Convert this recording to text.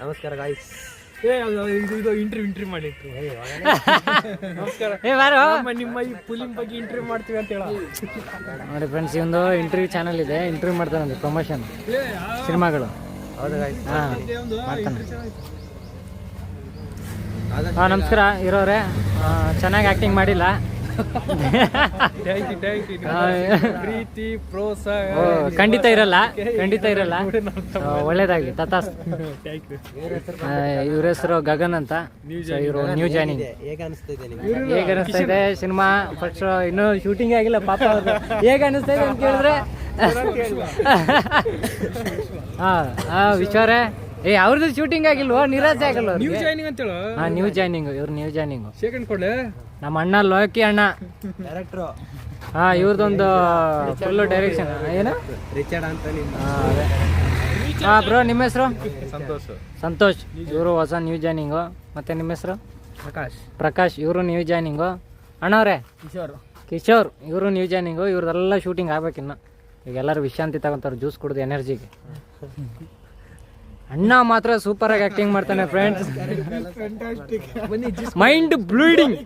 ನಮಸ್ಕಾರ ಗಾಯ್ಸ್. ಇದು ಇಂಟರ್ವ್ಯೂ ಮಾಡಿ ನಮಸ್ಕಾರ. ನಿಮ್ಮ ಈ ಫಿಲಿಂ ಬಗ್ಗೆ ಇಂಟರ್ವ್ಯೂ ಮಾಡ್ತೀವಿ ಅಂತ ಹೇಳ ನೋಡಿ ಫ್ರೆಂಡ್ಸ್, ಒಂದು ಇಂಟರ್ವ್ಯೂ ಚಾನಲ್ ಇದೆ, ಇಂಟರ್ವ್ಯೂ ಮಾಡ್ತಾನೆ ಪ್ರಮೋಷನ್ ಸಿನಿಮಾಗಳು. ಹೌದಾ ಗಾಯ್ಸ್? ಮಾಡ್ತಾನೆ. ನಮಸ್ಕಾರ ಇರೋರೆ, ಚೆನ್ನಾಗಿ ಆ್ಯಕ್ಟಿಂಗ್ ಮಾಡಿಲ್ಲ. ಪ್ರೀತಿ ಪ್ರೋತ್ಸಾಹ ಖಂಡಿತ ಇರಲ್ಲ, ಒಳ್ಳೇದಾಗಲಿ. ತಥಾಸ್. ಇವ್ರ ಹೆಸರು ಗಗನ್ ಅಂತ. ಇವರು ನ್ಯೂ ಜಾಯ್ನಿಂಗ್. ಹೇಗೆ ಅನಿಸ್ತಾ ಇದೆ ಸಿನಿಮಾ? ಫಸ್ಟ್ ಇನ್ನೂ ಶೂಟಿಂಗ್ ಆಗಿಲ್ಲ ಪಾಪ ಅವ್ರಿಗೆ. ಹೇಗೆ ಅನಿಸ್ತಾ ಇದೆ ಅಂತ ಕೇಳಿದ್ರೆ ವಿಚಾರ ಅವ್ರದ್ದು ಶೂಟಿಂಗ್ ಆಗಿಲ್ವೋ? ನಿರಾಸೆ ಆಗಲ್ಲ. ನ್ಯೂ ಜಾಯ್ನಿಂಗ್ ಅಂತ ಹೇಳು. ನ್ಯೂ ಜಾಯ್ನಿಂಗ್, ಇವ್ರು ನ್ಯೂ ಜಾಯ್ನಿಂಗ್. ಸೆಕೆಂಡ್ ಕೊಡ್ಲೆ ನಮ್ಮ ಅಣ್ಣ ಲೋಕಿ ಅಣ್ಣ ಡೈರೆಕ್ಟ್ರು. ಇವ್ರದೊಂದು ಫುಲ್ ಡೈರೆಕ್ಷನ್ ಏನು ರಿಚರ್ಡ್ ಅಂತ. ಬ್ರೋ, ನಿಮ್ಮ ಹೆಸರು? ಸಂತೋಷ್. ಇವರು ಹೊಸ ನ್ಯೂ ಜಾಯ್ನಿಂಗು. ಮತ್ತೆ ನಿಮ್ಮ ಹೆಸರು? ಪ್ರಕಾಶ್. ಇವರು ನ್ಯೂ ಜಾಯ್ನಿಂಗು. ಅಣ್ಣವ್ರೆ ಕಿಶೋರ್, ಇವರು ನ್ಯೂ ಜಾಯ್ನಿಂಗು. ಇವ್ರದೆಲ್ಲ ಶೂಟಿಂಗ್ ಆಗ್ಬೇಕಿನ್ನು. ಈಗ ಎಲ್ಲರೂ ವಿಶ್ರಾಂತಿ ತಗೊಂತಾರೆ ಜ್ಯೂಸ್ ಕುಡಿದು ಎನರ್ಜಿಗೆ. ಅಣ್ಣ ಮಾತ್ರ ಸೂಪರ್ ಆಗಿ ಆಕ್ಟಿಂಗ್ ಮಾಡ್ತಾನೆ ಫ್ರೆಂಡ್ಸ್. Mind bleeding.